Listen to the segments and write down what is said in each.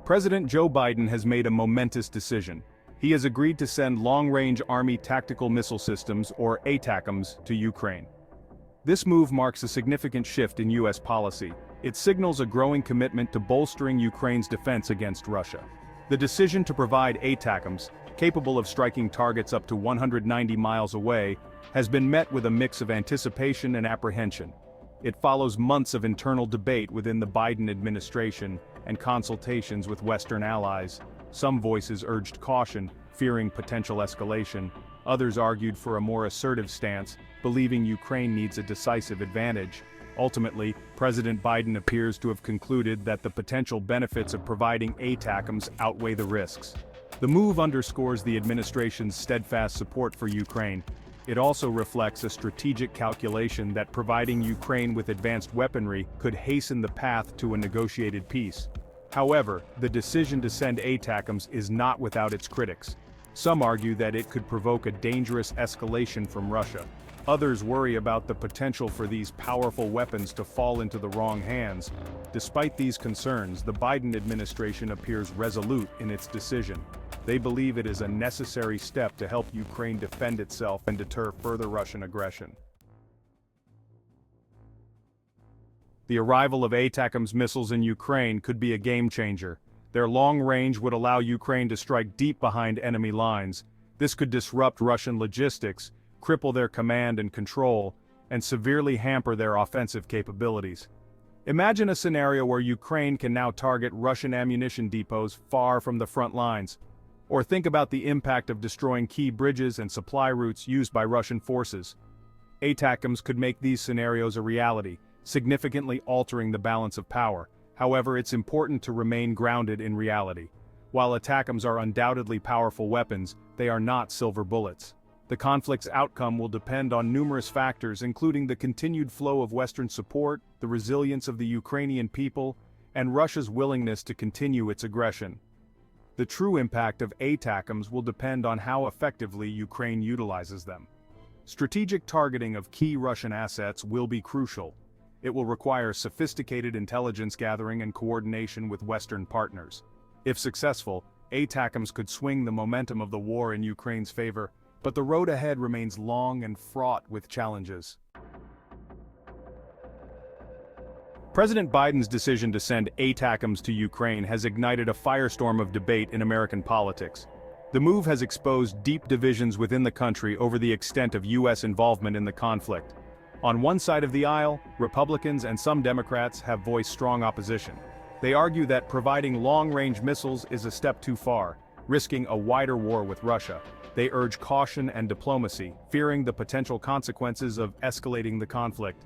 President Joe Biden has made a momentous decision. He has agreed to send long-range Army tactical missile systems, or ATACMS, to Ukraine. This move marks a significant shift in U.S. policy. It signals a growing commitment to bolstering Ukraine's defense against Russia. The decision to provide ATACMS, capable of striking targets up to 190 miles away, has been met with a mix of anticipation and apprehension. It follows months of internal debate within the Biden administration and consultations with Western allies. Some voices urged caution, fearing potential escalation. Others argued for a more assertive stance, believing Ukraine needs a decisive advantage. Ultimately, President Biden appears to have concluded that the potential benefits of providing ATACMS outweigh the risks. The move underscores the administration's steadfast support for Ukraine. It also reflects a strategic calculation that providing Ukraine with advanced weaponry could hasten the path to a negotiated peace. However, the decision to send ATACMS is not without its critics. Some argue that it could provoke a dangerous escalation from Russia. Others worry about the potential for these powerful weapons to fall into the wrong hands. Despite these concerns, the Biden administration appears resolute in its decision. They believe it is a necessary step to help Ukraine defend itself and deter further Russian aggression. The arrival of ATACMS missiles in Ukraine could be a game-changer. Their long range would allow Ukraine to strike deep behind enemy lines. This could disrupt Russian logistics, cripple their command and control, and severely hamper their offensive capabilities. Imagine a scenario where Ukraine can now target Russian ammunition depots far from the front lines. Or think about the impact of destroying key bridges and supply routes used by Russian forces. ATACMS could make these scenarios a reality, significantly altering the balance of power. However, it's important to remain grounded in reality. While ATACMS are undoubtedly powerful weapons, they are not silver bullets. The conflict's outcome will depend on numerous factors, including the continued flow of Western support, the resilience of the Ukrainian people, and Russia's willingness to continue its aggression. The true impact of ATACMS will depend on how effectively Ukraine utilizes them. Strategic targeting of key Russian assets will be crucial. It will require sophisticated intelligence gathering and coordination with Western partners. If successful, ATACMS could swing the momentum of the war in Ukraine's favor, but the road ahead remains long and fraught with challenges. President Biden's decision to send ATACMS to Ukraine has ignited a firestorm of debate in American politics. The move has exposed deep divisions within the country over the extent of U.S. involvement in the conflict. On one side of the aisle, Republicans and some Democrats have voiced strong opposition. They argue that providing long-range missiles is a step too far, risking a wider war with Russia. They urge caution and diplomacy, fearing the potential consequences of escalating the conflict.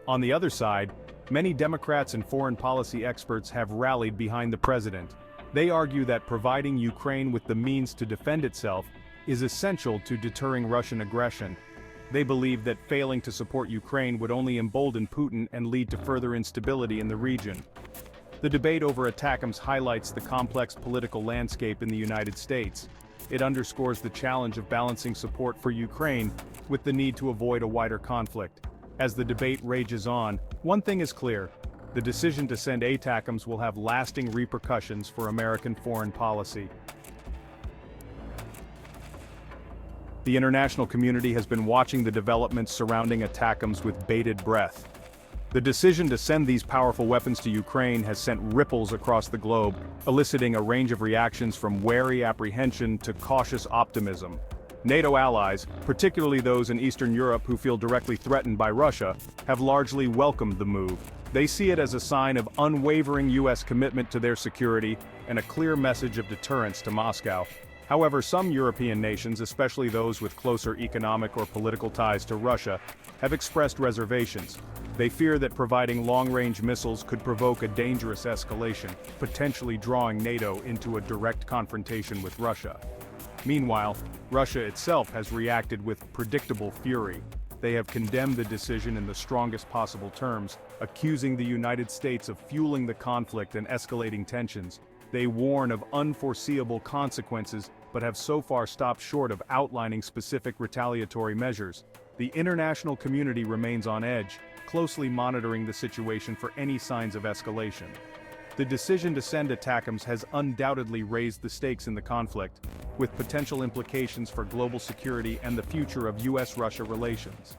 On the other side, many Democrats and foreign policy experts have rallied behind the president. They argue that providing Ukraine with the means to defend itself is essential to deterring Russian aggression. They believe that failing to support Ukraine would only embolden Putin and lead to further instability in the region. The debate over ATACMS highlights the complex political landscape in the United States. It underscores the challenge of balancing support for Ukraine with the need to avoid a wider conflict. As the debate rages on, one thing is clear: the decision to send ATACMS will have lasting repercussions for American foreign policy. The international community has been watching the developments surrounding ATACMS with bated breath. The decision to send these powerful weapons to Ukraine has sent ripples across the globe, eliciting a range of reactions from wary apprehension to cautious optimism. NATO allies, particularly those in Eastern Europe who feel directly threatened by Russia, have largely welcomed the move. They see it as a sign of unwavering U.S. commitment to their security and a clear message of deterrence to Moscow. However, some European nations, especially those with closer economic or political ties to Russia, have expressed reservations. They fear that providing long-range missiles could provoke a dangerous escalation, potentially drawing NATO into a direct confrontation with Russia. Meanwhile, Russia itself has reacted with predictable fury. They have condemned the decision in the strongest possible terms, accusing the United States of fueling the conflict and escalating tensions. They warn of unforeseeable consequences, but have so far stopped short of outlining specific retaliatory measures. The international community remains on edge, closely monitoring the situation for any signs of escalation. The decision to send ATACMS has undoubtedly raised the stakes in the conflict, with potential implications for global security and the future of US-Russia relations.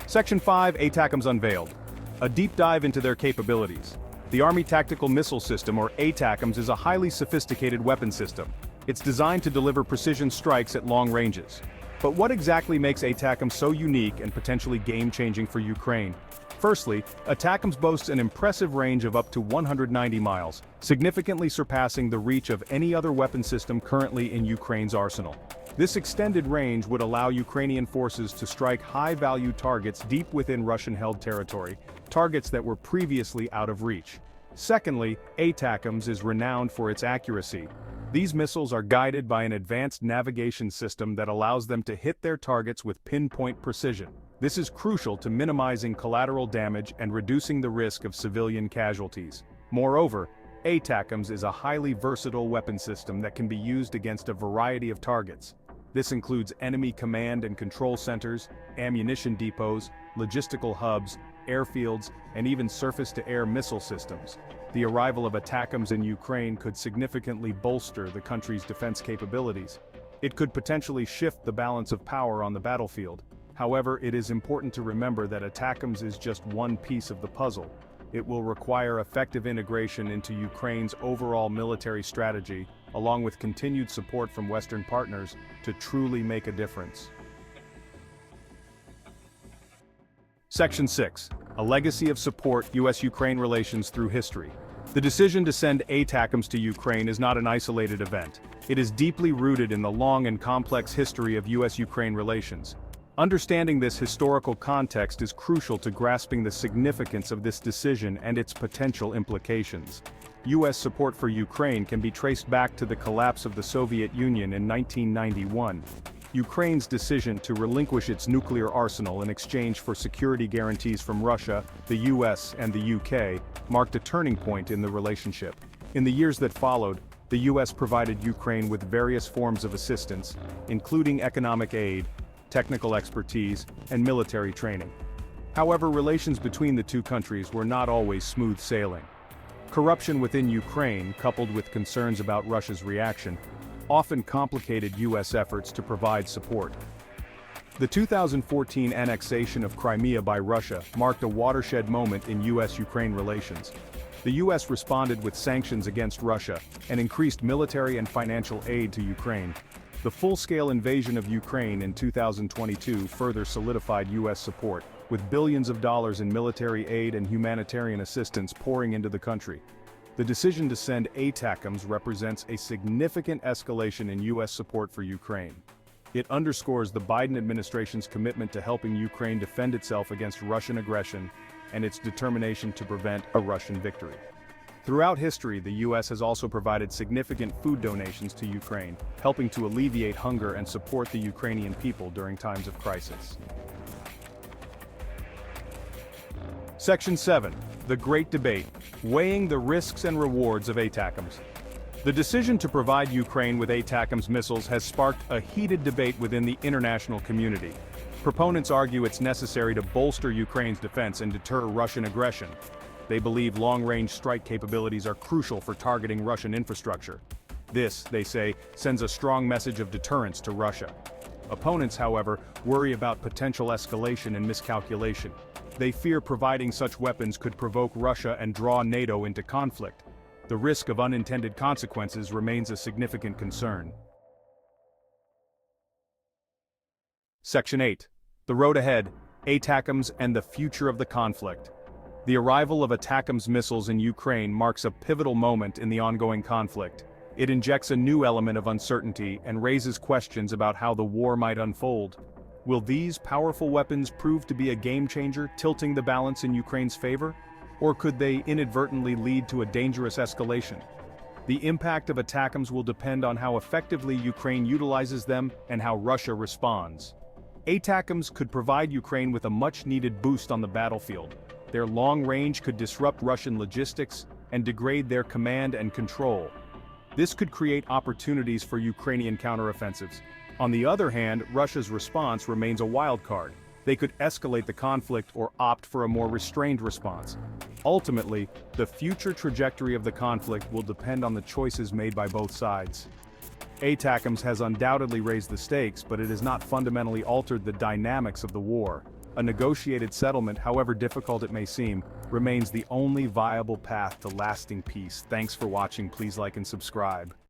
Section 5, ATACMS unveiled. A deep dive into their capabilities. The Army Tactical Missile System, or ATACMS, is a highly sophisticated weapon system. It's designed to deliver precision strikes at long ranges. But what exactly makes ATACMS so unique and potentially game-changing for Ukraine? Firstly, ATACMS boasts an impressive range of up to 190 miles, significantly surpassing the reach of any other weapon system currently in Ukraine's arsenal. This extended range would allow Ukrainian forces to strike high-value targets deep within Russian-held territory, targets that were previously out of reach. Secondly, ATACMS is renowned for its accuracy. These missiles are guided by an advanced navigation system that allows them to hit their targets with pinpoint precision. This is crucial to minimizing collateral damage and reducing the risk of civilian casualties. Moreover, ATACMS is a highly versatile weapon system that can be used against a variety of targets. This includes enemy command and control centers, ammunition depots, logistical hubs, airfields, and even surface-to-air missile systems. The arrival of ATACMS in Ukraine could significantly bolster the country's defense capabilities. It could potentially shift the balance of power on the battlefield. However, it is important to remember that ATACMS is just one piece of the puzzle. It will require effective integration into Ukraine's overall military strategy, along with continued support from Western partners, to truly make a difference. Section 6. A legacy of support US-Ukraine relations through history. The decision to send ATACMS to Ukraine is not an isolated event. It is deeply rooted in the long and complex history of US-Ukraine relations. Understanding this historical context is crucial to grasping the significance of this decision and its potential implications. US support for Ukraine can be traced back to the collapse of the Soviet Union in 1991. Ukraine's decision to relinquish its nuclear arsenal in exchange for security guarantees from Russia, the US, and the UK marked a turning point in the relationship. In the years that followed, the US provided Ukraine with various forms of assistance, including economic aid, technical expertise, and military training. However, relations between the two countries were not always smooth sailing. Corruption within Ukraine, coupled with concerns about Russia's reaction, often complicated US efforts to provide support. The 2014 annexation of Crimea by Russia marked a watershed moment in US-Ukraine relations. The US responded with sanctions against Russia and increased military and financial aid to Ukraine. The full-scale invasion of Ukraine in 2022 further solidified US support, with billions of dollars in military aid and humanitarian assistance pouring into the country. The decision to send ATACMS represents a significant escalation in US support for Ukraine. It underscores the Biden administration's commitment to helping Ukraine defend itself against Russian aggression and its determination to prevent a Russian victory. Throughout history, the US has also provided significant food donations to Ukraine, helping to alleviate hunger and support the Ukrainian people during times of crisis. Section 7. The Great Debate, weighing the risks and rewards of ATACMS. The decision to provide Ukraine with ATACMS missiles has sparked a heated debate within the international community. Proponents argue it's necessary to bolster Ukraine's defense and deter Russian aggression. They believe long-range strike capabilities are crucial for targeting Russian infrastructure. This, they say, sends a strong message of deterrence to Russia. Opponents, however, worry about potential escalation and miscalculation. They fear providing such weapons could provoke Russia and draw NATO into conflict. The risk of unintended consequences remains a significant concern. Section 8. The road ahead, ATACMS and the future of the conflict. The arrival of ATACMS missiles in Ukraine marks a pivotal moment in the ongoing conflict. It injects a new element of uncertainty and raises questions about how the war might unfold. Will these powerful weapons prove to be a game-changer, tilting the balance in Ukraine's favor? Or could they inadvertently lead to a dangerous escalation? The impact of ATACMS will depend on how effectively Ukraine utilizes them and how Russia responds. ATACMS could provide Ukraine with a much-needed boost on the battlefield. Their long range could disrupt Russian logistics and degrade their command and control. This could create opportunities for Ukrainian counteroffensives. On the other hand, Russia's response remains a wild card. They could escalate the conflict or opt for a more restrained response. Ultimately, the future trajectory of the conflict will depend on the choices made by both sides. ATACMS has undoubtedly raised the stakes, but it has not fundamentally altered the dynamics of the war. A negotiated settlement, however difficult it may seem, remains the only viable path to lasting peace. Thanks for watching. Please like and subscribe.